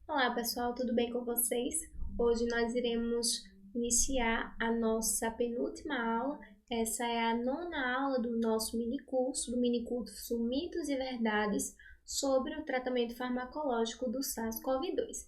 Olá pessoal, tudo bem com vocês? Hoje nós iremos iniciar a nossa penúltima aula. Essa é a nona aula do nosso minicurso, Mitos e Verdades sobre o tratamento farmacológico do SARS-CoV-2.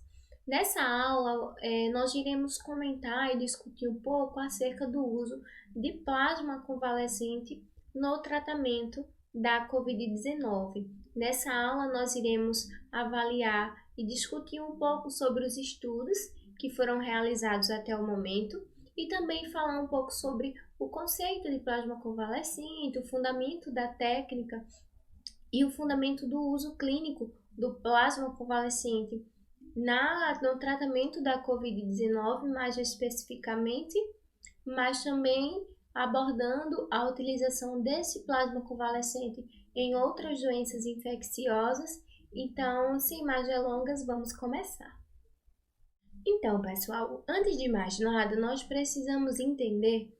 Nessa aula, nós iremos comentar e discutir um pouco acerca do uso de plasma convalescente no tratamento da Covid-19. Nessa aula, nós iremos avaliar e discutir um pouco sobre os estudos que foram realizados até o momento e também falar um pouco sobre o conceito de plasma convalescente, o fundamento da técnica e o fundamento do uso clínico do plasma convalescente no tratamento da Covid-19, mais especificamente, mas também abordando a utilização desse plasma convalescente em outras doenças infecciosas. Então, sem mais delongas, vamos começar. Então, pessoal, antes de mais nada, nós precisamos entender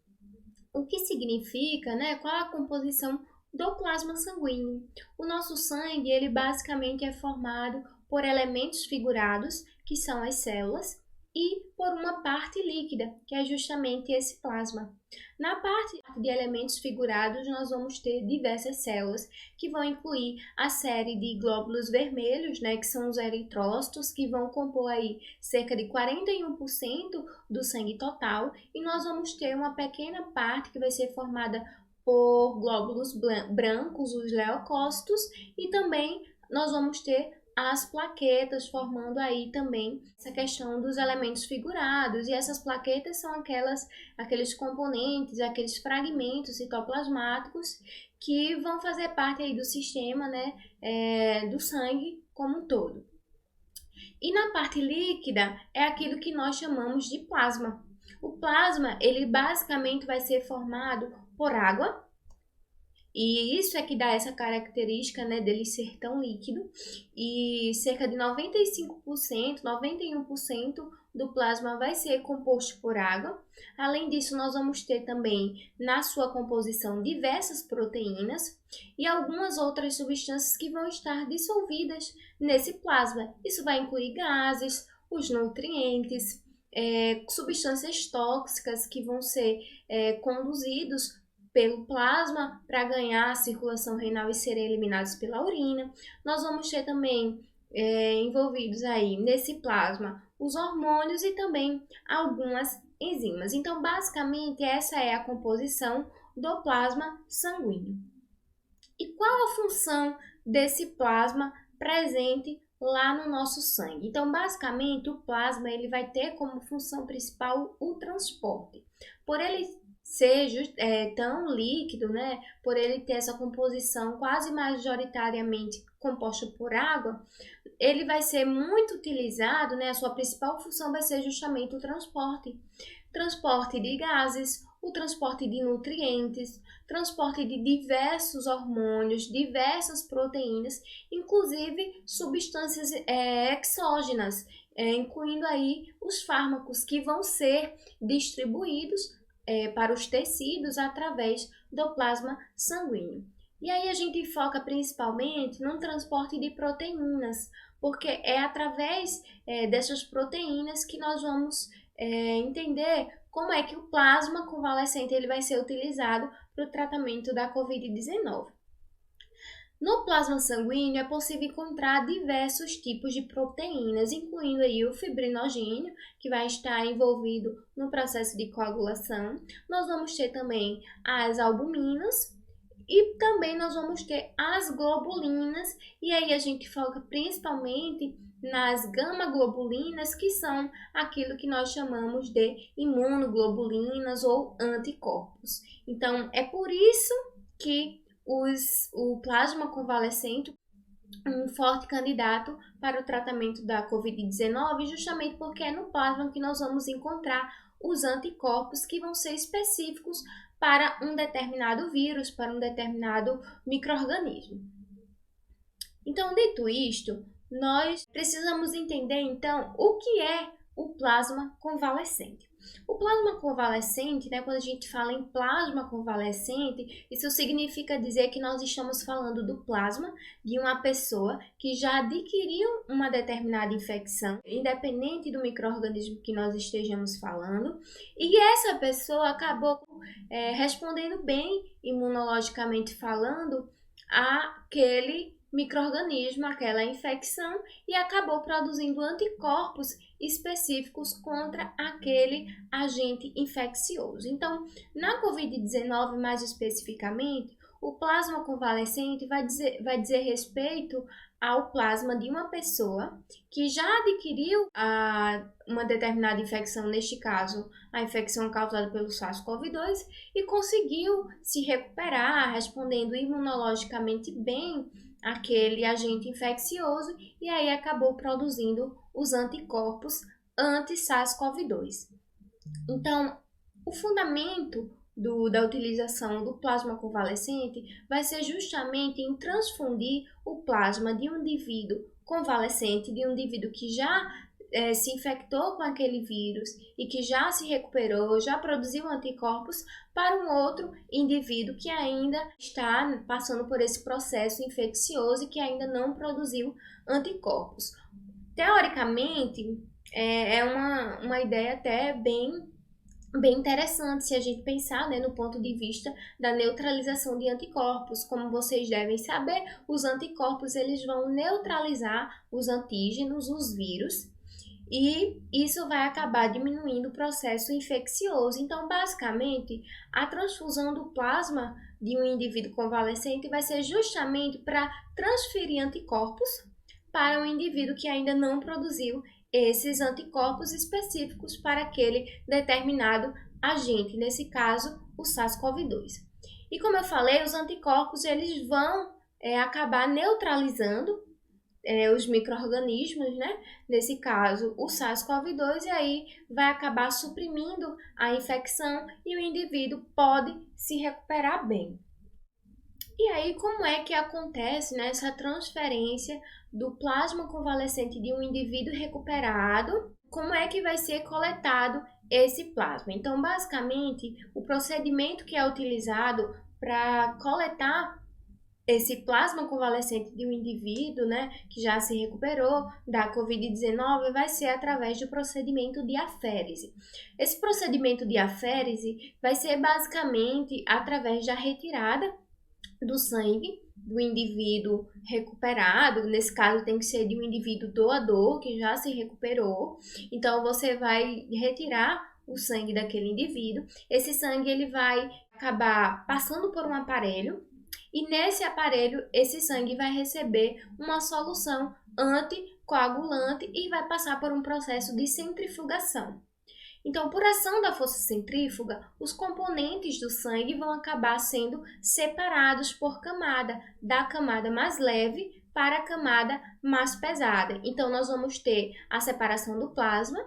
o que significa, qual a composição do plasma sanguíneo. O nosso sangue, ele basicamente é formado por elementos figurados, que são as células, e por uma parte líquida, que é justamente esse plasma. Na parte de elementos figurados, nós vamos ter diversas células, que vão incluir a série de glóbulos vermelhos, que são os eritrócitos, que vão compor aí cerca de 41% do sangue total, e nós vamos ter uma pequena parte que vai ser formada por glóbulos brancos, os leucócitos, e também nós vamos ter as plaquetas, formando aí também essa questão dos elementos figurados. E essas plaquetas são aqueles componentes, aqueles fragmentos citoplasmáticos que vão fazer parte aí do sistema, do sangue como um todo. E na parte líquida é aquilo que nós chamamos de plasma. O plasma, ele basicamente vai ser formado por água, e isso é que dá essa característica, dele ser tão líquido. E cerca de 95%, 91% do plasma vai ser composto por água. Além disso, nós vamos ter também na sua composição diversas proteínas e algumas outras substâncias que vão estar dissolvidas nesse plasma. Isso vai incluir gases, os nutrientes, substâncias tóxicas que vão ser conduzidos pelo plasma para ganhar a circulação renal e serem eliminados pela urina. Nós vamos ter também envolvidos aí nesse plasma os hormônios e também algumas enzimas. Então, basicamente, essa é a composição do plasma sanguíneo. E qual a função desse plasma presente lá no nosso sangue? Então, basicamente, o plasma ele vai ter como função principal o transporte. Por ele ser tão líquido, por ele ter essa composição quase majoritariamente composta por água, ele vai ser muito utilizado, a sua principal função vai ser justamente o transporte de gases, o transporte de nutrientes, transporte de diversos hormônios, diversas proteínas, inclusive substâncias exógenas, incluindo aí os fármacos que vão ser distribuídos para os tecidos através do plasma sanguíneo. E aí a gente foca principalmente no transporte de proteínas, porque é através dessas proteínas que nós vamos entender como é que o plasma convalescente ele vai ser utilizado para o tratamento da Covid-19. No plasma sanguíneo é possível encontrar diversos tipos de proteínas, incluindo aí o fibrinogênio, que vai estar envolvido no processo de coagulação. Nós vamos ter também as albuminas e também nós vamos ter as globulinas, e aí a gente foca principalmente nas gama-globulinas, que são aquilo que nós chamamos de imunoglobulinas ou anticorpos. Então, é por isso que o plasma convalescente um forte candidato para o tratamento da Covid-19, justamente porque é no plasma que nós vamos encontrar os anticorpos que vão ser específicos para um determinado vírus, para um determinado micro-organismo. Então, dito isto, nós precisamos entender, então, o que é o plasma convalescente. O plasma convalescente, né, quando a gente fala em plasma convalescente, isso significa dizer que nós estamos falando do plasma de uma pessoa que já adquiriu uma determinada infecção, independente do micro-organismo que nós estejamos falando, e essa pessoa acabou respondendo bem, imunologicamente falando, àquele micro-organismo, aquela infecção, e acabou produzindo anticorpos específicos contra aquele agente infeccioso. Então, na Covid-19, mais especificamente, o plasma convalescente vai dizer respeito ao plasma de uma pessoa que já adquiriu uma determinada infecção, neste caso, a infecção causada pelo SARS-CoV-2, e conseguiu se recuperar, respondendo imunologicamente bem aquele agente infeccioso, e aí acabou produzindo os anticorpos anti-SARS-CoV-2. Então, o fundamento da utilização do plasma convalescente vai ser justamente em transfundir o plasma de um indivíduo convalescente, de um indivíduo que já se infectou com aquele vírus e que já se recuperou, já produziu anticorpos, para um outro indivíduo que ainda está passando por esse processo infeccioso e que ainda não produziu anticorpos. Teoricamente, é uma ideia até bem interessante se a gente pensar, né, no ponto de vista da neutralização de anticorpos. Como vocês devem saber, os anticorpos eles vão neutralizar os antígenos, os vírus, e isso vai acabar diminuindo o processo infeccioso. Então, basicamente, a transfusão do plasma de um indivíduo convalescente vai ser justamente para transferir anticorpos para um indivíduo que ainda não produziu esses anticorpos específicos para aquele determinado agente, nesse caso, o SARS-CoV-2. E como eu falei, os anticorpos eles vão acabar neutralizando os micro-organismos, né? Nesse caso, o SARS-CoV-2, e aí vai acabar suprimindo a infecção e o indivíduo pode se recuperar bem. E aí, como é que acontece, né, essa transferência do plasma convalescente de um indivíduo recuperado? Como é que vai ser coletado esse plasma? Então, basicamente, o procedimento que é utilizado para coletar esse plasma convalescente de um indivíduo, né, que já se recuperou da Covid-19 vai ser através do procedimento de aférese. Esse procedimento de aférese vai ser basicamente através da retirada do sangue do indivíduo recuperado, nesse caso tem que ser de um indivíduo doador que já se recuperou. Então você vai retirar o sangue daquele indivíduo. Esse sangue ele vai acabar passando por um aparelho e nesse aparelho esse sangue vai receber uma solução anticoagulante e vai passar por um processo de centrifugação. Então, por ação da força centrífuga, os componentes do sangue vão acabar sendo separados por camada, da camada mais leve para a camada mais pesada. Então, nós vamos ter a separação do plasma,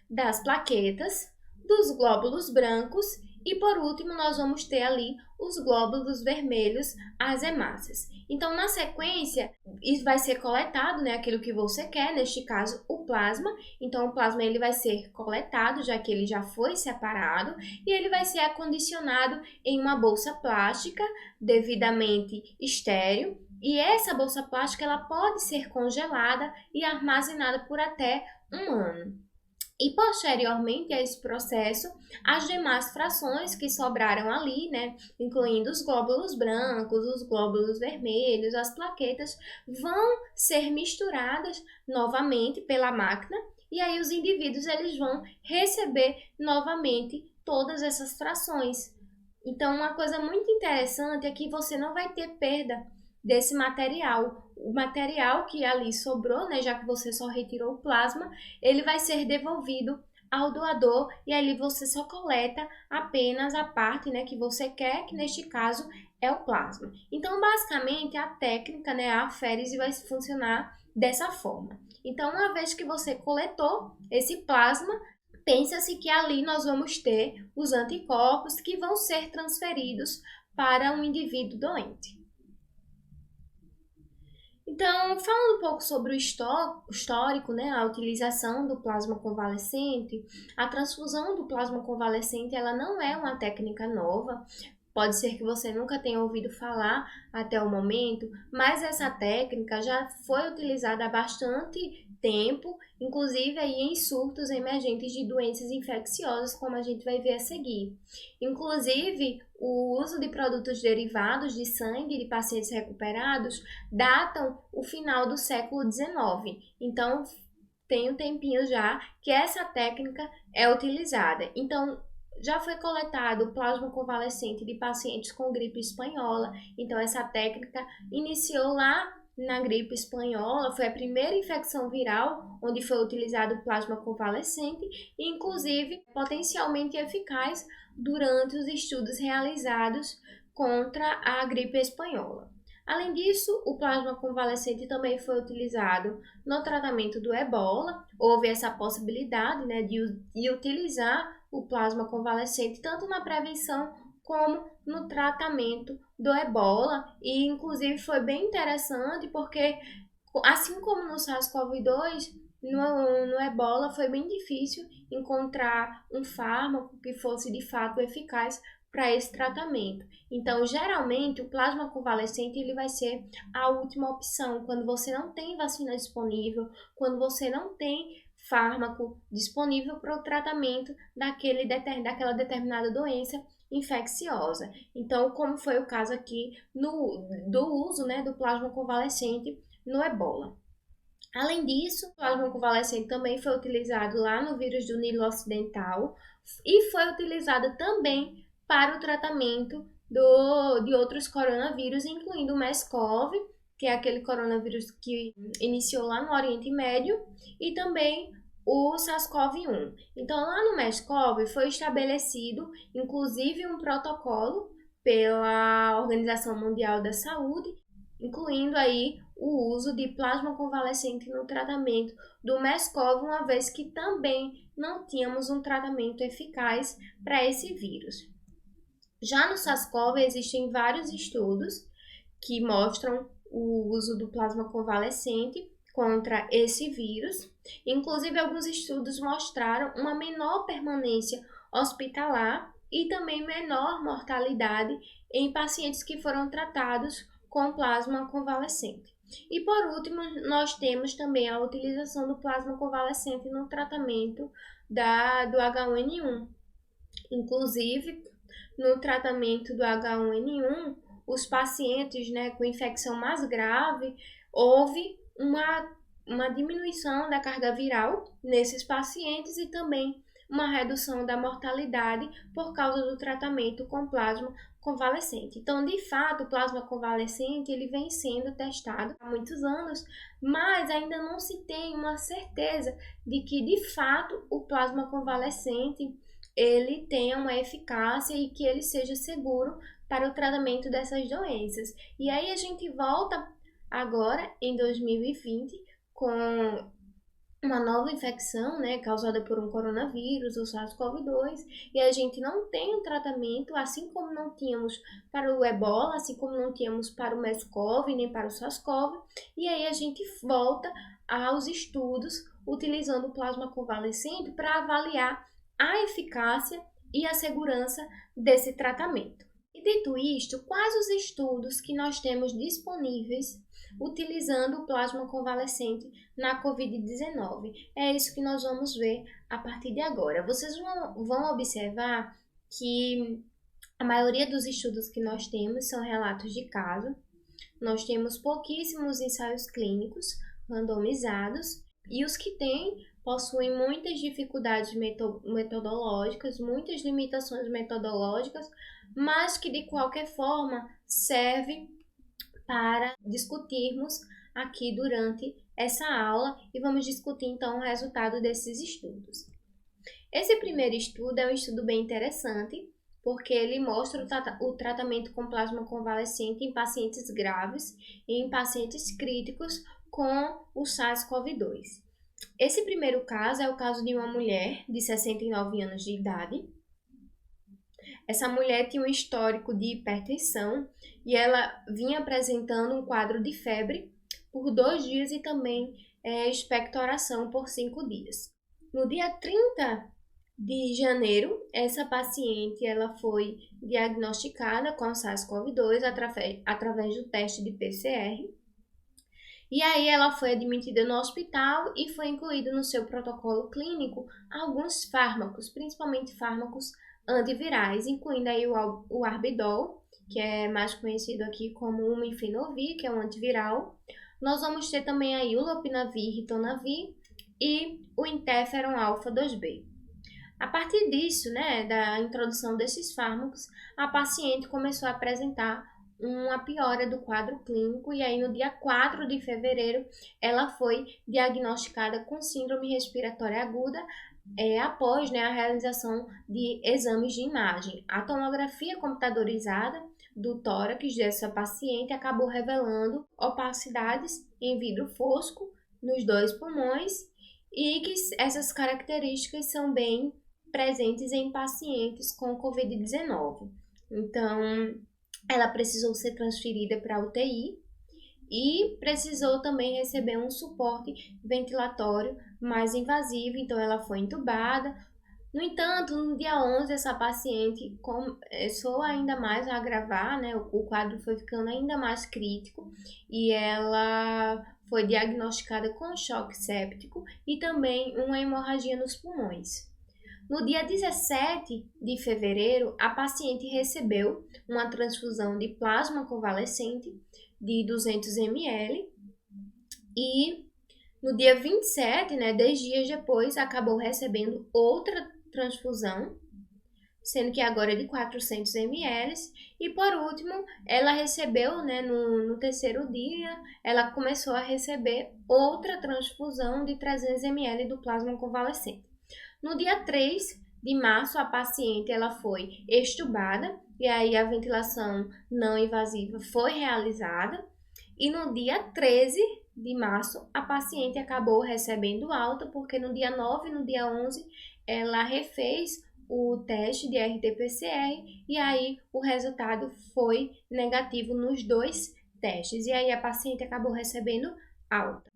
das plaquetas, dos glóbulos brancos e, por último, nós vamos ter ali os glóbulos vermelhos, as hemácias. Então, na sequência, isso vai ser coletado, né, aquilo que você quer, neste caso, o plasma. Então, o plasma ele vai ser coletado, já que ele já foi separado, e ele vai ser acondicionado em uma bolsa plástica devidamente estéril. E essa bolsa plástica ela pode ser congelada e armazenada por até 1 ano. E posteriormente a esse processo, as demais frações que sobraram ali, né, incluindo os glóbulos brancos, os glóbulos vermelhos, as plaquetas, vão ser misturadas novamente pela máquina e aí os indivíduos eles vão receber novamente todas essas frações. Então, uma coisa muito interessante é que você não vai ter perda desse material. O material que ali sobrou, né, já que você só retirou o plasma, ele vai ser devolvido ao doador e ali você só coleta apenas a parte, né, que você quer, que neste caso é o plasma. Então, basicamente, a técnica, né, a aférese vai funcionar dessa forma. Então, uma vez que você coletou esse plasma, pensa-se que ali nós vamos ter os anticorpos que vão ser transferidos para um indivíduo doente. Então, falando um pouco sobre o histórico, né, a utilização do plasma convalescente, a transfusão do plasma convalescente, ela não é uma técnica nova. Pode ser que você nunca tenha ouvido falar até o momento, mas essa técnica já foi utilizada há bastante tempo, inclusive aí em surtos emergentes de doenças infecciosas, como a gente vai ver a seguir. Inclusive, o uso de produtos derivados de sangue de pacientes recuperados datam o final do século XIX. Então, tem um tempinho já que essa técnica é utilizada. Então, já foi coletado plasma convalescente de pacientes com gripe espanhola. Então, essa técnica iniciou lá na gripe espanhola, foi a primeira infecção viral onde foi utilizado o plasma convalescente e, inclusive, potencialmente eficaz durante os estudos realizados contra a gripe espanhola. Além disso, o plasma convalescente também foi utilizado no tratamento do ebola. Houve essa possibilidade, né, de utilizar o plasma convalescente tanto na prevenção como no tratamento do ebola. E, inclusive, foi bem interessante porque, assim como no SARS-CoV-2, no ebola foi bem difícil encontrar um fármaco que fosse de fato eficaz para esse tratamento. Então, geralmente, o plasma convalescente ele vai ser a última opção quando você não tem vacina disponível, quando você não tem fármaco disponível para o tratamento daquela determinada doença infecciosa. Então, como foi o caso aqui do uso, né, do plasma convalescente no ebola. Além disso, o plasma convalescente também foi utilizado lá no vírus do Nilo Ocidental e foi utilizado também para o tratamento de outros coronavírus, incluindo o MERS-CoV, que é aquele coronavírus que iniciou lá no Oriente Médio, e também o SARS-CoV-1. Então, lá no MERS-CoV foi estabelecido, inclusive, um protocolo pela Organização Mundial da Saúde, incluindo aí o uso de plasma convalescente no tratamento do MERS-CoV, uma vez que também não tínhamos um tratamento eficaz para esse vírus. Já no SARS-CoV existem vários estudos que mostram o uso do plasma convalescente contra esse vírus. Inclusive, alguns estudos mostraram uma menor permanência hospitalar e também menor mortalidade em pacientes que foram tratados com plasma convalescente. E por último, nós temos também a utilização do plasma convalescente no tratamento do H1N1. Inclusive, no tratamento do H1N1, os pacientes, né, com infecção mais grave, houve uma diminuição da carga viral nesses pacientes e também uma redução da mortalidade por causa do tratamento com plasma convalescente. Então, de fato, o plasma convalescente ele vem sendo testado há muitos anos, mas ainda não se tem uma certeza de que, de fato, o plasma convalescente ele tenha uma eficácia e que ele seja seguro para o tratamento dessas doenças. E aí a gente volta agora, em 2020, com uma nova infecção, né, causada por um coronavírus, o SARS-CoV-2, e a gente não tem um tratamento, assim como não tínhamos para o ebola, assim como não tínhamos para o MERS-CoV, nem para o SARS-CoV, e aí a gente volta aos estudos utilizando o plasma convalescente para avaliar a eficácia e a segurança desse tratamento. E dito isto, quais os estudos que nós temos disponíveis utilizando o plasma convalescente na COVID-19? É isso que nós vamos ver a partir de agora. Vocês vão observar que a maioria dos estudos que nós temos são relatos de caso. Nós temos pouquíssimos ensaios clínicos randomizados e os que têm possuem muitas dificuldades metodológicas, muitas limitações metodológicas, mas que de qualquer forma serve para discutirmos aqui durante essa aula e vamos discutir então o resultado desses estudos. Esse primeiro estudo é um estudo bem interessante, porque ele mostra o tratamento com plasma convalescente em pacientes graves e em pacientes críticos com o SARS-CoV-2. Esse primeiro caso é o caso de uma mulher de 69 anos de idade. Essa mulher tinha um histórico de hipertensão e ela vinha apresentando um quadro de febre por 2 dias e também expectoração por 5 dias. No dia 30 de janeiro, essa paciente ela foi diagnosticada com SARS-CoV-2 através do teste de PCR. E aí ela foi admitida no hospital e foi incluído no seu protocolo clínico alguns fármacos, principalmente fármacos antivirais, incluindo aí o Arbidol, que é mais conhecido aqui como o Mifenovir, que é um antiviral. Nós vamos ter também aí o Lopinavir, Ritonavir e o Interferon alfa 2B. A partir disso, né, da introdução desses fármacos, a paciente começou a apresentar uma piora do quadro clínico e aí no dia 4 de fevereiro ela foi diagnosticada com síndrome respiratória aguda após, né, a realização de exames de imagem. A tomografia computadorizada do tórax dessa paciente acabou revelando opacidades em vidro fosco nos 2 pulmões e que essas características são bem presentes em pacientes com Covid-19. Então, ela precisou ser transferida para a UTI e precisou também receber um suporte ventilatório mais invasivo, então ela foi entubada. No entanto, no dia 11, essa paciente começou ainda mais a agravar, né? O quadro foi ficando ainda mais crítico e ela foi diagnosticada com choque séptico e também uma hemorragia nos pulmões. No dia 17 de fevereiro, a paciente recebeu uma transfusão de plasma convalescente de 200 ml e no dia 27, né, 10 dias depois, acabou recebendo outra transfusão, sendo que agora é de 400 ml. E por último, ela recebeu, né, no terceiro dia, ela começou a receber outra transfusão de 300 ml do plasma convalescente. No dia 3 de março, a paciente ela foi extubada e aí a ventilação não invasiva foi realizada. E no dia 13 de março, a paciente acabou recebendo alta, porque no dia 9 e no dia 11, ela refez o teste de RT-PCR e aí o resultado foi negativo nos 2 testes. E aí a paciente acabou recebendo alta.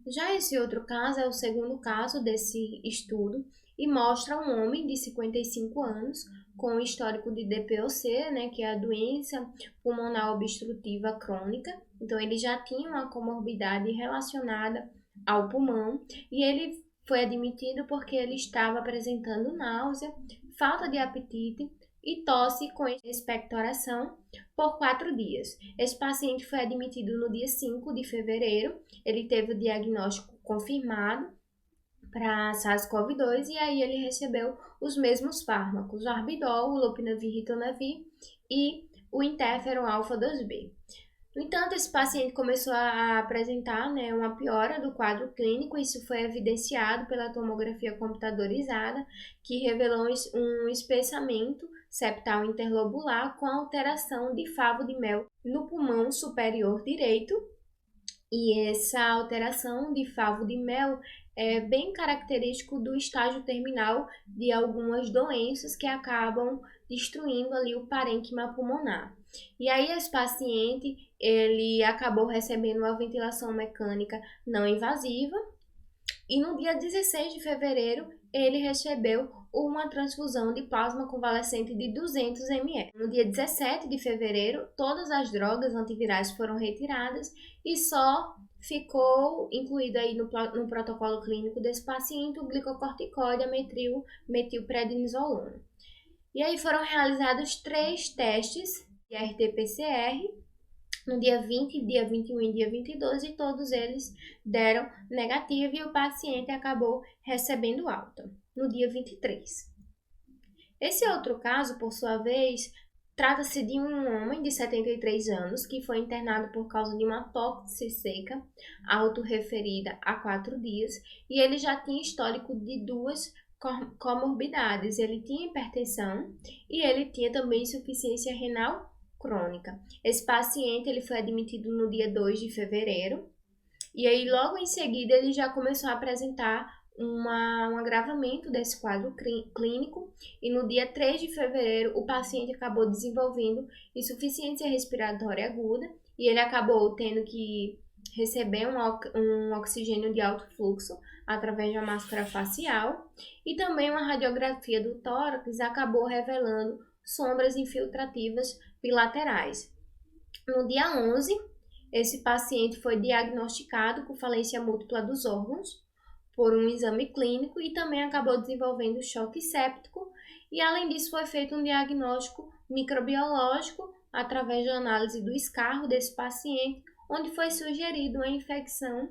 Já esse outro caso é o segundo caso desse estudo e mostra um homem de 55 anos com histórico de DPOC, né, que é a doença pulmonar obstrutiva crônica. Então, ele já tinha uma comorbidade relacionada ao pulmão e ele foi admitido porque ele estava apresentando náusea, falta de apetite e tosse com expectoração por 4 dias. Esse paciente foi admitido no dia 5 de fevereiro, ele teve o diagnóstico confirmado para SARS-CoV-2 e aí ele recebeu os mesmos fármacos, o Arbidol, o Lopinavir, Ritonavir e o Interferon alfa 2B. No entanto, esse paciente começou a apresentar, né, uma piora do quadro clínico. Isso foi evidenciado pela tomografia computadorizada, que revelou um espessamento septal interlobular com alteração de favo de mel no pulmão superior direito. E essa alteração de favo de mel é bem característico do estágio terminal de algumas doenças que acabam destruindo ali o parênquima pulmonar. E aí esse paciente, ele acabou recebendo uma ventilação mecânica não invasiva e no dia 16 de fevereiro ele recebeu uma transfusão de plasma convalescente de 200 ml. No dia 17 de fevereiro, todas as drogas antivirais foram retiradas e só ficou incluído aí no protocolo clínico desse paciente o glicocorticoide, a metilprednisolona. E aí foram realizados 3 testes de RT-PCR no dia 20, dia 21 e dia 22 e todos eles deram negativo e o paciente acabou recebendo alta no dia 23. Esse outro caso, por sua vez, trata-se de um homem de 73 anos que foi internado por causa de uma tosse seca autorreferida há 4 dias e ele já tinha histórico de 2 comorbidades. Ele tinha hipertensão e ele tinha também insuficiência renal crônica. Esse paciente ele foi admitido no dia 2 de fevereiro e aí logo em seguida ele já começou a apresentar um agravamento desse quadro clínico e no dia 3 de fevereiro o paciente acabou desenvolvendo insuficiência respiratória aguda e ele acabou tendo que receber um oxigênio de alto fluxo através da máscara facial, e também uma radiografia do tórax acabou revelando sombras infiltrativas bilaterais. No dia 11, esse paciente foi diagnosticado com falência múltipla dos órgãos por um exame clínico e também acabou desenvolvendo choque séptico, e além disso foi feito um diagnóstico microbiológico através da análise do escarro desse paciente, onde foi sugerido uma infecção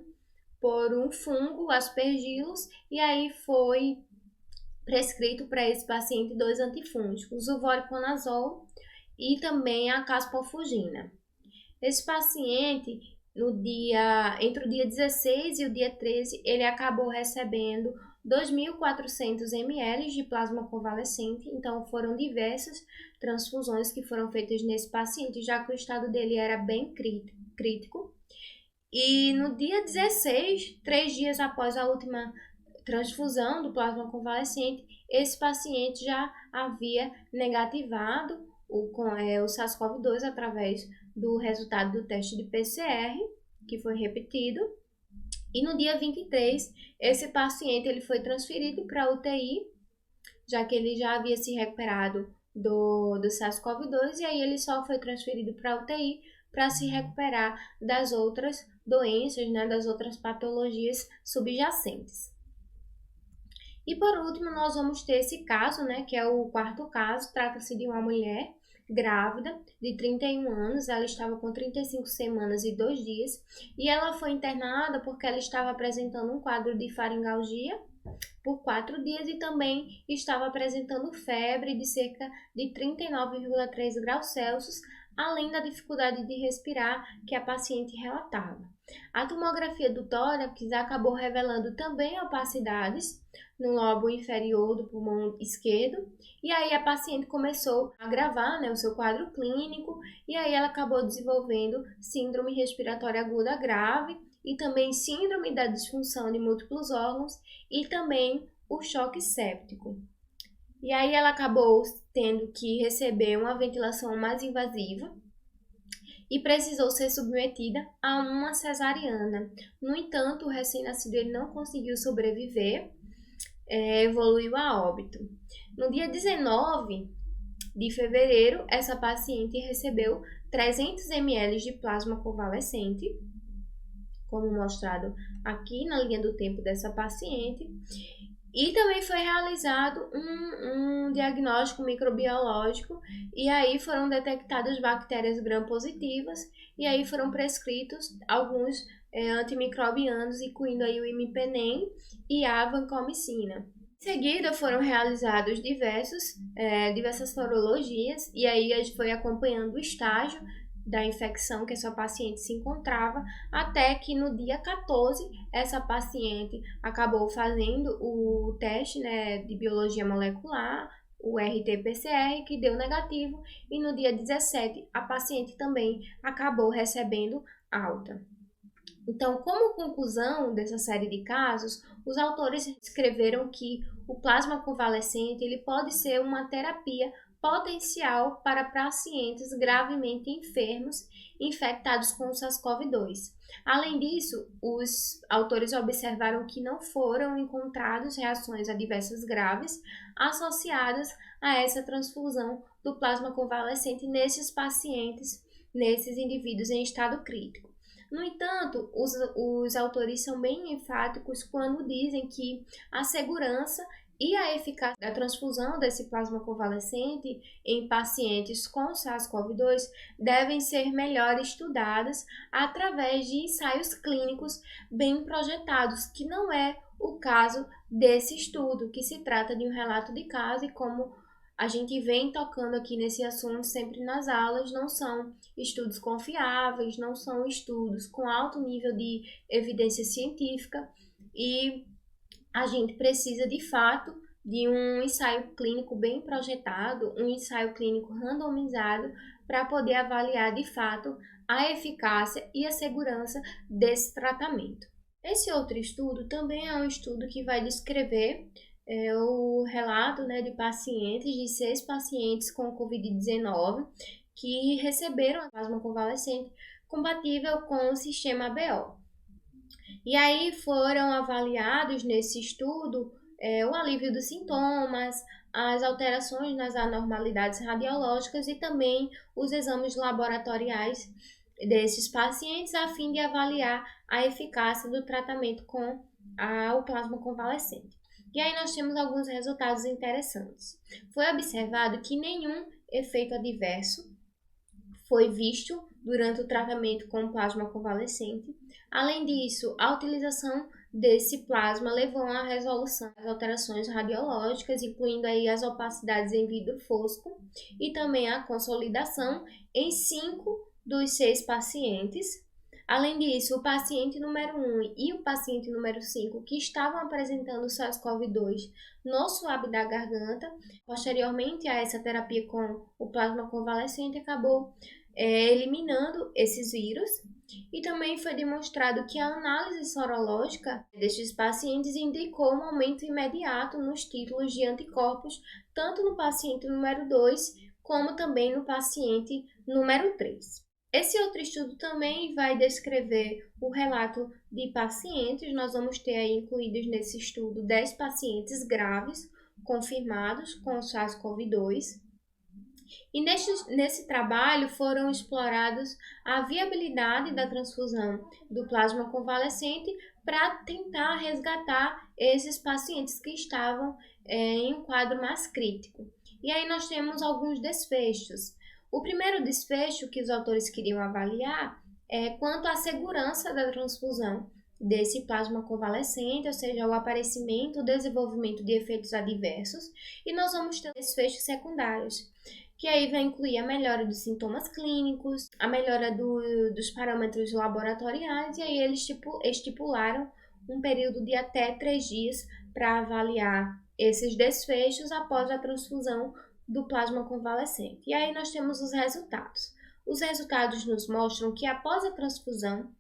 por um fungo, aspergillus, e aí foi prescrito para esse paciente 2 antifúngicos, o voriconazol e também a caspofungina. Esse paciente, entre o dia 16 e o dia 13, ele acabou recebendo 2.400 ml de plasma convalescente, então foram diversas transfusões que foram feitas nesse paciente, já que o estado dele era bem crítico. E no dia 16, 3 dias após a última transfusão do plasma convalescente, esse paciente já havia negativado o SARS-CoV-2 através do resultado do teste de PCR, que foi repetido. E no dia 23, esse paciente ele foi transferido para a UTI, já que ele já havia se recuperado do SARS-CoV-2, e aí ele só foi transferido para a UTI para se recuperar das outras doenças, né, das outras patologias subjacentes. E por último, nós vamos ter esse caso, né, que é o quarto caso. Trata-se de uma mulher grávida de 31 anos, ela estava com 35 semanas e 2 dias, e ela foi internada porque ela estava apresentando um quadro de faringalgia por 4 dias e também estava apresentando febre de cerca de 39,3 graus Celsius, além da dificuldade de respirar que a paciente relatava. A tomografia do tórax acabou revelando também opacidades no lobo inferior do pulmão esquerdo, e aí a paciente começou a agravar, né, o seu quadro clínico, e aí ela acabou desenvolvendo síndrome respiratória aguda grave e também síndrome da disfunção de múltiplos órgãos e também o choque séptico. E aí ela acabou tendo que receber uma ventilação mais invasiva e precisou ser submetida a uma cesariana. No entanto, o recém-nascido ele não conseguiu sobreviver, evoluiu a óbito. No dia 19 de fevereiro, essa paciente recebeu 300 ml de plasma convalescente, como mostrado aqui na linha do tempo dessa paciente. E também foi realizado um diagnóstico microbiológico, e aí foram detectadas bactérias gram-positivas, e aí foram prescritos alguns antimicrobianos, incluindo aí o imipenem e a vancomicina. Em seguida foram realizados diversas sorologias, e aí a gente foi acompanhando o estágio da infecção que essa paciente se encontrava, até que no dia 14 essa paciente acabou fazendo o teste, né, de biologia molecular, o RT-PCR, que deu negativo, e no dia 17 a paciente também acabou recebendo alta. Então, como conclusão dessa série de casos, os autores escreveram que o plasma convalescente ele pode ser uma terapia potencial para pacientes gravemente enfermos infectados com o SARS-CoV-2. Além disso, os autores observaram que não foram encontradas reações adversas graves associadas a essa transfusão do plasma convalescente nesses pacientes, nesses indivíduos em estado crítico. No entanto, os autores são bem enfáticos quando dizem que a segurança e a eficácia da transfusão desse plasma convalescente em pacientes com SARS-CoV-2 devem ser melhor estudadas através de ensaios clínicos bem projetados, que não é o caso desse estudo, que se trata de um relato de caso, e como a gente vem tocando aqui nesse assunto sempre nas aulas, não são estudos confiáveis, não são estudos com alto nível de evidência científica, e a gente precisa de fato de um ensaio clínico bem projetado, um ensaio clínico randomizado, para poder avaliar de fato a eficácia e a segurança desse tratamento. Esse outro estudo também é um estudo que vai descrever o relato, né, de pacientes, de 6 pacientes com Covid-19 que receberam a plasma convalescente compatível com o sistema ABO. E aí foram avaliados nesse estudo o alívio dos sintomas, as alterações nas anormalidades radiológicas e também os exames laboratoriais desses pacientes a fim de avaliar a eficácia do tratamento com o plasma convalescente. E aí nós temos alguns resultados interessantes. Foi observado que nenhum efeito adverso foi visto durante o tratamento com plasma convalescente. Além disso, a utilização desse plasma levou à resolução das alterações radiológicas, incluindo aí as opacidades em vidro fosco e também a consolidação em 5 dos 6 pacientes. Além disso, o paciente número 1 e o paciente número 5, que estavam apresentando SARS-CoV-2 no suave da garganta, posteriormente a essa terapia com o plasma convalescente, acabou eliminando esses vírus. E também foi demonstrado que a análise sorológica destes pacientes indicou um aumento imediato nos títulos de anticorpos, tanto no paciente número 2, como também no paciente número 3. Esse outro estudo também vai descrever o relato de pacientes. Nós vamos ter aí incluídos nesse estudo 10 pacientes graves confirmados com SARS-CoV-2. E nesse trabalho foram explorados a viabilidade da transfusão do plasma convalescente para tentar resgatar esses pacientes que estavam em um quadro mais crítico. E aí nós temos alguns desfechos. O primeiro desfecho que os autores queriam avaliar é quanto à segurança da transfusão desse plasma convalescente, ou seja, o aparecimento ou desenvolvimento de efeitos adversos, e nós vamos ter desfechos secundários, que aí vai incluir a melhora dos sintomas clínicos, a melhora dos parâmetros laboratoriais, e aí eles estipularam um período de até 3 dias para avaliar esses desfechos após a transfusão do plasma convalescente. E aí nós temos os resultados. Os resultados nos mostram que após a transfusão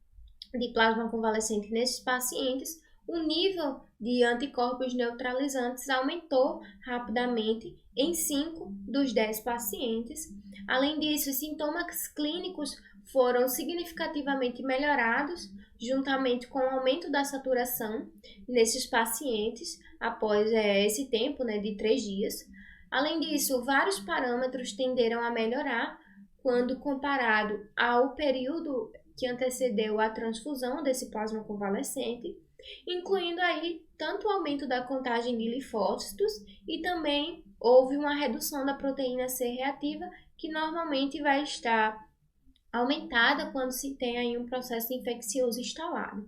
de plasma convalescente nesses pacientes, o nível de anticorpos neutralizantes aumentou rapidamente em 5 dos 10 pacientes. Além disso, os sintomas clínicos foram significativamente melhorados, juntamente com o aumento da saturação nesses pacientes após esse tempo de 3 dias. Além disso, vários parâmetros tenderam a melhorar quando comparado ao período que antecedeu a transfusão desse plasma convalescente, incluindo aí tanto o aumento da contagem de linfócitos e também houve uma redução da proteína C reativa, que normalmente vai estar aumentada quando se tem aí um processo infeccioso instalado.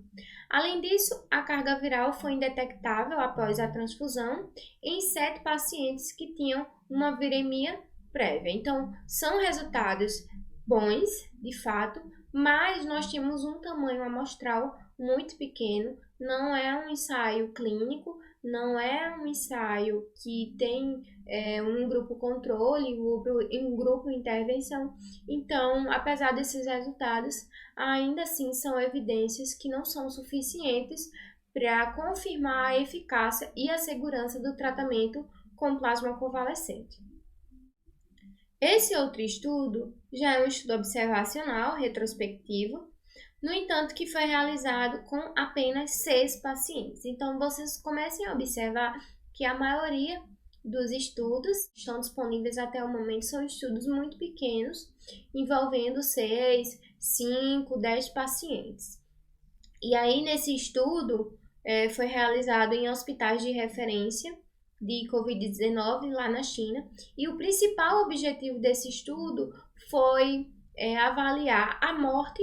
Além disso, a carga viral foi indetectável após a transfusão em 7 pacientes que tinham uma viremia prévia. Então, são resultados bons, de fato, mas nós tínhamos um tamanho amostral muito pequeno, não é um ensaio clínico, não é um ensaio que tem um grupo controle, um grupo intervenção. Então, apesar desses resultados, ainda assim são evidências que não são suficientes para confirmar a eficácia e a segurança do tratamento com plasma convalescente. Esse outro estudo já é um estudo observacional, retrospectivo, no entanto que foi realizado com apenas 6 pacientes. Então, vocês comecem a observar que a maioria dos estudos que estão disponíveis até o momento são estudos muito pequenos, envolvendo 6, 5, 10 pacientes. E aí, nesse estudo, foi realizado em hospitais de referência de Covid-19 lá na China, e o principal objetivo desse estudo foi avaliar a morte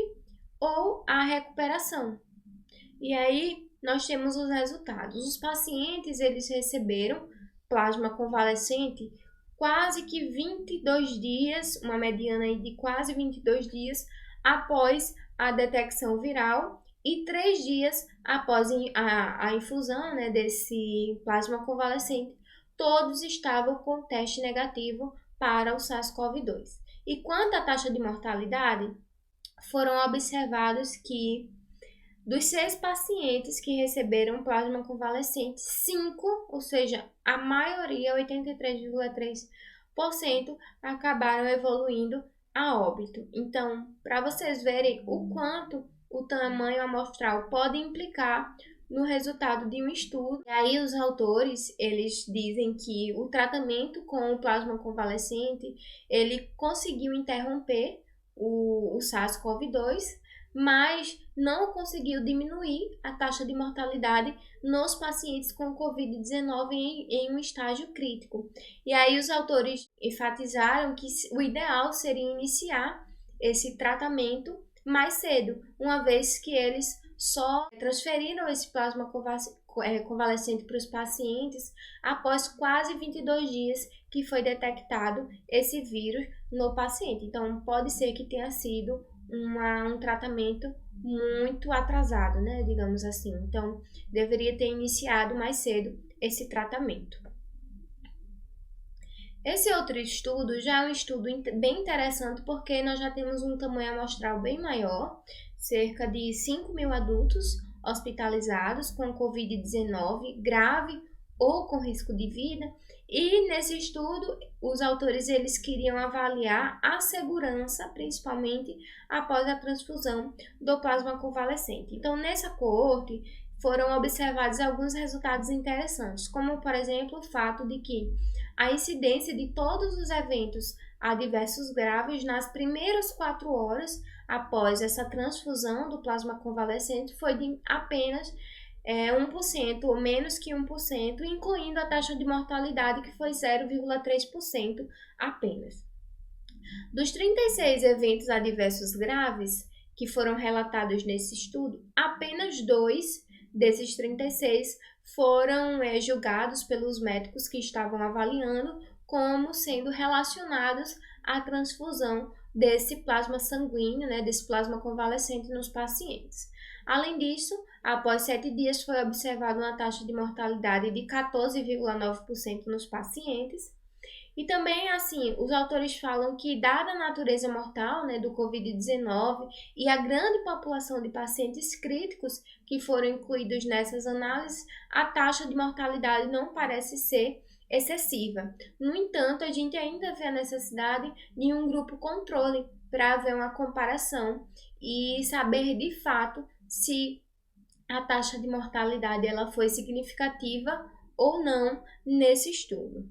ou a recuperação. E aí nós temos os resultados. Os pacientes, eles receberam plasma convalescente quase que 22 dias, uma mediana aí de quase 22 dias após a detecção viral e 3 dias após a infusão desse plasma convalescente. Todos estavam com teste negativo para o SARS-CoV-2. E quanto à taxa de mortalidade, foram observados que dos 6 pacientes que receberam plasma convalescente, 5, ou seja, a maioria, 83,3%, acabaram evoluindo a óbito. Então, para vocês verem o quanto o tamanho amostral pode implicar no resultado de um estudo. E aí os autores, eles dizem que o tratamento com o plasma convalescente, ele conseguiu interromper o SARS-CoV-2, mas não conseguiu diminuir a taxa de mortalidade nos pacientes com Covid-19 em um estágio crítico. E aí os autores enfatizaram que o ideal seria iniciar esse tratamento mais cedo, uma vez que eles só transferiram esse plasma convalescente para os pacientes após quase 22 dias que foi detectado esse vírus no paciente. Então, pode ser que tenha sido um tratamento muito atrasado, né, digamos assim. Então, deveria ter iniciado mais cedo esse tratamento. Esse outro estudo já é um estudo bem interessante porque nós já temos um tamanho amostral bem maior, cerca de 5.000 adultos hospitalizados com Covid-19 grave ou com risco de vida. E nesse estudo, os autores eles queriam avaliar a segurança, principalmente após a transfusão do plasma convalescente. Então, nessa coorte, foram observados alguns resultados interessantes, como, por exemplo, o fato de que a incidência de todos os eventos adversos graves nas primeiras 4 horas após essa transfusão do plasma convalescente foi de apenas 1% ou menos que 1%, incluindo a taxa de mortalidade que foi 0,3% apenas. Dos 36 eventos adversos graves que foram relatados nesse estudo, apenas 2 desses 36 foram julgados pelos médicos que estavam avaliando como sendo relacionados à transfusão desse plasma sanguíneo, né, desse plasma convalescente nos pacientes. Além disso, após 7 dias foi observada uma taxa de mortalidade de 14,9% nos pacientes. E também, assim, os autores falam que, dada a natureza mortal, né, do Covid-19 e a grande população de pacientes críticos que foram incluídos nessas análises, a taxa de mortalidade não parece ser excessiva. No entanto, a gente ainda vê a necessidade de um grupo controle para haver uma comparação e saber de fato se a taxa de mortalidade ela foi significativa ou não nesse estudo.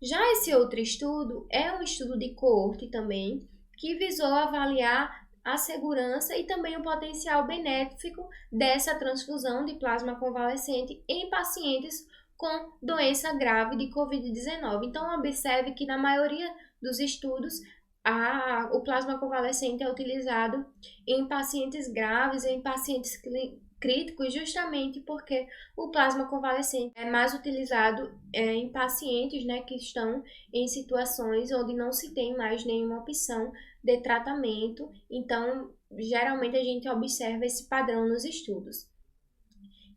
Já esse outro estudo é um estudo de coorte também, que visou avaliar a segurança e também o potencial benéfico dessa transfusão de plasma convalescente em pacientes com doença grave de Covid-19. Então, observe que na maioria dos estudos, o plasma convalescente é utilizado em pacientes graves, em pacientes críticos, justamente porque o plasma convalescente é mais utilizado em pacientes, né, que estão em situações onde não se tem mais nenhuma opção de tratamento. Então, geralmente a gente observa esse padrão nos estudos.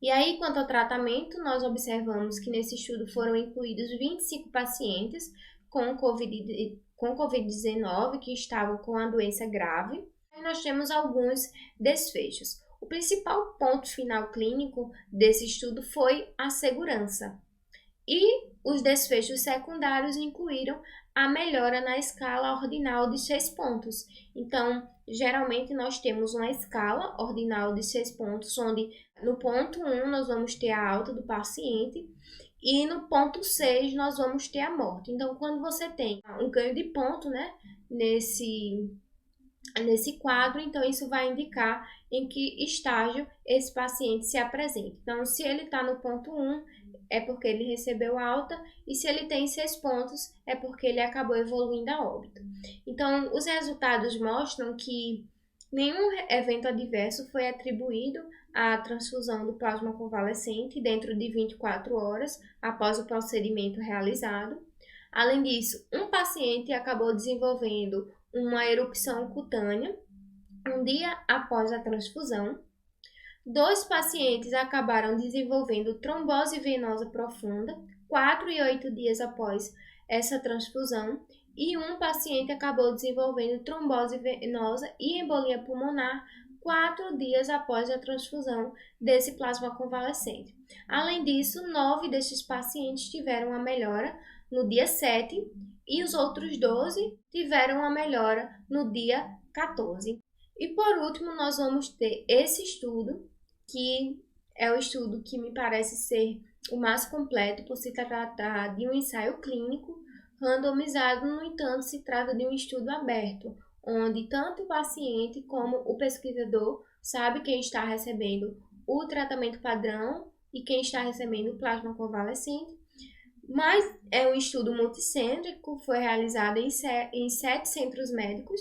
E aí, quanto ao tratamento, nós observamos que nesse estudo foram incluídos 25 pacientes com Covid-19 que estavam com a doença grave. E nós temos alguns desfechos. O principal ponto final clínico desse estudo foi a segurança. E os desfechos secundários incluíram a melhora na escala ordinal de 6 pontos. Então, geralmente nós temos uma escala ordinal de 6 pontos, onde no ponto 1 nós vamos ter a alta do paciente e no ponto 6 nós vamos ter a morte. Então, quando você tem um ganho de ponto, né, nesse quadro, então isso vai indicar em que estágio esse paciente se apresenta. Então, se ele está no ponto 1, é porque ele recebeu alta, e se ele tem 6 pontos, é porque ele acabou evoluindo a óbito. Então, os resultados mostram que nenhum evento adverso foi atribuído à transfusão do plasma convalescente dentro de 24 horas após o procedimento realizado. Além disso, um paciente acabou desenvolvendo uma erupção cutânea um dia após a transfusão. 2 pacientes acabaram desenvolvendo trombose venosa profunda 4 e 8 dias após essa transfusão, e um paciente acabou desenvolvendo trombose venosa e embolia pulmonar 4 dias após a transfusão desse plasma convalescente. Além disso, 9 desses pacientes tiveram uma melhora no dia 7 e os outros 12 tiveram uma melhora no dia 14. E por último, nós vamos ter esse estudo, que é o estudo que me parece ser o mais completo por se tratar de um ensaio clínico randomizado. No entanto, se trata de um estudo aberto, onde tanto o paciente como o pesquisador sabe quem está recebendo o tratamento padrão e quem está recebendo o plasma convalescente. Mas é um estudo multicêntrico, foi realizado em 7 centros médicos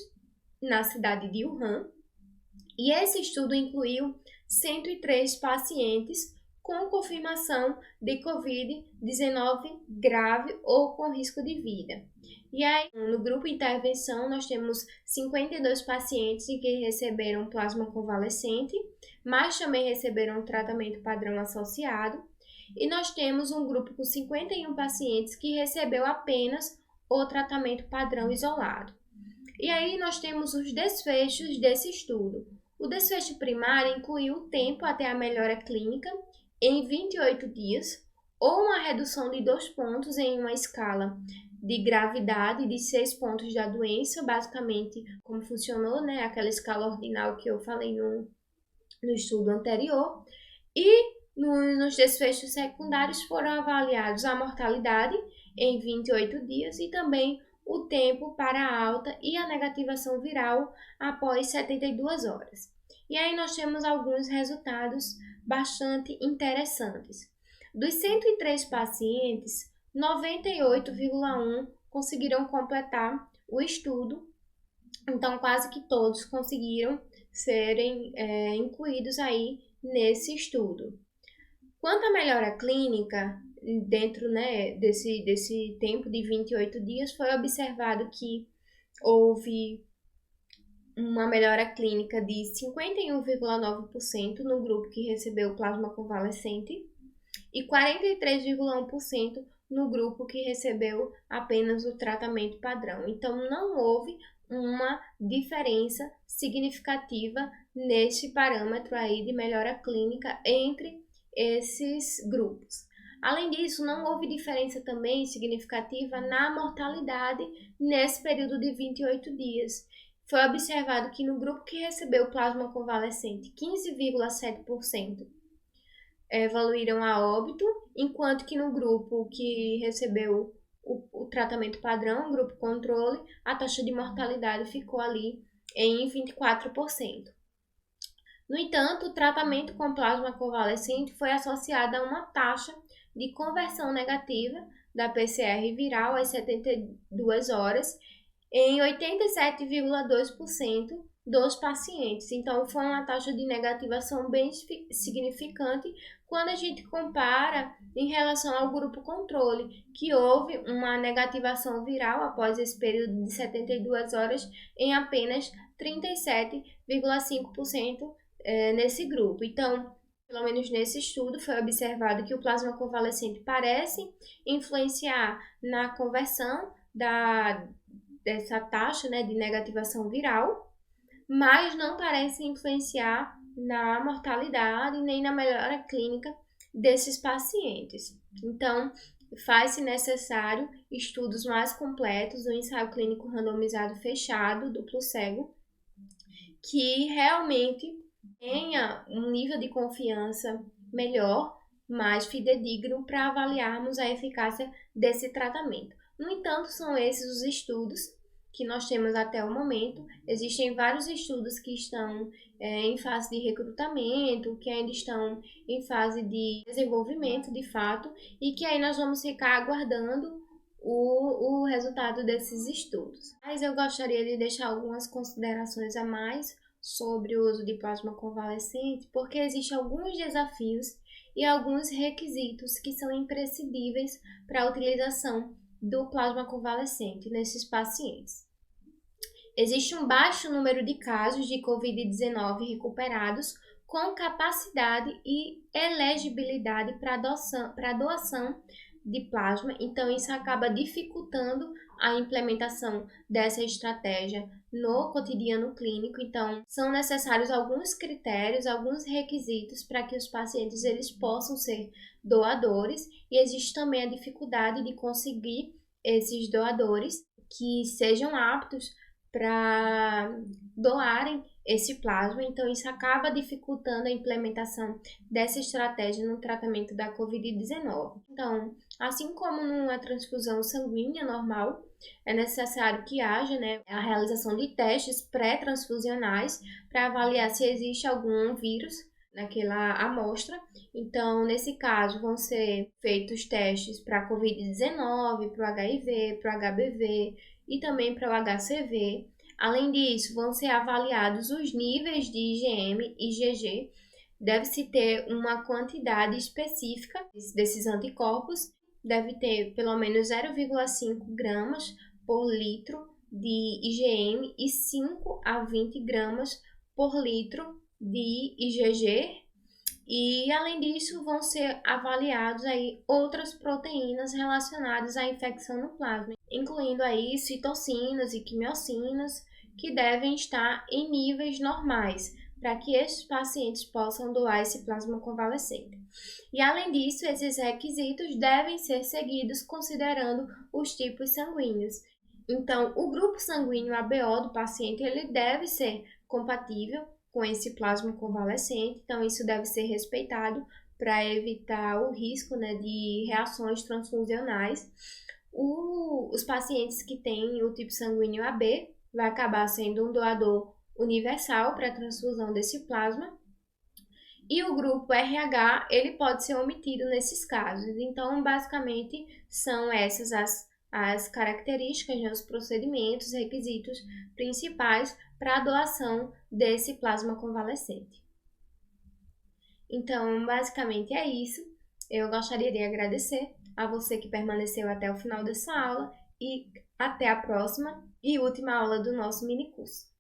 na cidade de Wuhan. E esse estudo incluiu 103 pacientes com confirmação de Covid-19 grave ou com risco de vida. E aí, no grupo intervenção, nós temos 52 pacientes que receberam plasma convalescente, mas também receberam tratamento padrão associado. E nós temos um grupo com 51 pacientes que recebeu apenas o tratamento padrão isolado. E aí nós temos os desfechos desse estudo. O desfecho primário incluiu o tempo até a melhora clínica em 28 dias, ou uma redução de 2 pontos em uma escala de gravidade de 6 pontos da doença, basicamente como funcionou, né? Aquela escala ordinal que eu falei no estudo anterior. E nos desfechos secundários foram avaliados a mortalidade em 28 dias e também o tempo para a alta e a negativação viral após 72 horas. E aí nós temos alguns resultados bastante interessantes. Dos 103 pacientes, 98,1% conseguiram completar o estudo, então quase que todos conseguiram serem incluídos aí nesse estudo. Quanto à melhora clínica, dentro, né, desse tempo de 28 dias, foi observado que houve uma melhora clínica de 51,9% no grupo que recebeu plasma convalescente e 43,1% no grupo que recebeu apenas o tratamento padrão. Então, não houve uma diferença significativa neste parâmetro aí de melhora clínica entre esses grupos. Além disso, não houve diferença também significativa na mortalidade nesse período de 28 dias. Foi observado que no grupo que recebeu plasma convalescente, 15,7% evoluíram a óbito, enquanto que no grupo que recebeu o tratamento padrão, o grupo controle, a taxa de mortalidade ficou ali em 24%. No entanto, o tratamento com plasma convalescente foi associado a uma taxa de conversão negativa da PCR viral às 72 horas em 87,2% dos pacientes. Então, foi uma taxa de negativação bem significante quando a gente compara em relação ao grupo controle, que houve uma negativação viral após esse período de 72 horas em apenas 37,5% nesse grupo. Então, pelo menos nesse estudo, foi observado que o plasma convalescente parece influenciar na conversão dessa taxa, né, de negativação viral, mas não parece influenciar na mortalidade nem na melhora clínica desses pacientes. Então, faz-se necessário estudos mais completos, um ensaio clínico randomizado fechado, duplo cego, que realmente tenha um nível de confiança melhor, mais fidedigno para avaliarmos a eficácia desse tratamento. No entanto, são esses os estudos que nós temos até o momento. Existem vários estudos que estão em fase de recrutamento, que ainda estão em fase de desenvolvimento de fato, e que aí nós vamos ficar aguardando o resultado desses estudos. Mas eu gostaria de deixar algumas considerações a mais sobre o uso de plasma convalescente, porque existem alguns desafios e alguns requisitos que são imprescindíveis para a utilização do plasma convalescente nesses pacientes. Existe um baixo número de casos de Covid-19 recuperados com capacidade e elegibilidade para doação de plasma, então isso acaba dificultando a implementação dessa estratégia no cotidiano clínico. Então, são necessários alguns critérios, alguns requisitos para que os pacientes eles possam ser doadores, e existe também a dificuldade de conseguir esses doadores que sejam aptos para doarem esse plasma, então isso acaba dificultando a implementação dessa estratégia no tratamento da Covid-19. Então, assim como numa transfusão sanguínea normal, é necessário que haja, a realização de testes pré-transfusionais para avaliar se existe algum vírus naquela amostra. Então, nesse caso, vão ser feitos testes para a Covid-19, para o HIV, para o HBV e também para o HCV. Além disso, vão ser avaliados os níveis de IgM e IgG. Deve-se ter uma quantidade específica desses anticorpos. Deve ter pelo menos 0,5 gramas por litro de IgM e 5 a 20 gramas por litro de IgG. E, além disso, vão ser avaliados aí outras proteínas relacionadas à infecção no plasma, incluindo aí citocinas e quimiocinas, que devem estar em níveis normais, para que esses pacientes possam doar esse plasma convalescente. E, além disso, esses requisitos devem ser seguidos considerando os tipos sanguíneos. Então, o grupo sanguíneo ABO do paciente ele deve ser compatível com esse plasma convalescente, então isso deve ser respeitado para evitar o risco de reações transfusionais. Os pacientes que têm o tipo sanguíneo AB vai acabar sendo um doador universal para a transfusão desse plasma. E o grupo RH, ele pode ser omitido nesses casos. Então, basicamente, são essas as características, os procedimentos, requisitos principais para a doação desse plasma convalescente. Então, basicamente é isso. Eu gostaria de agradecer a você que permaneceu até o final dessa aula e até a próxima e última aula do nosso mini curso.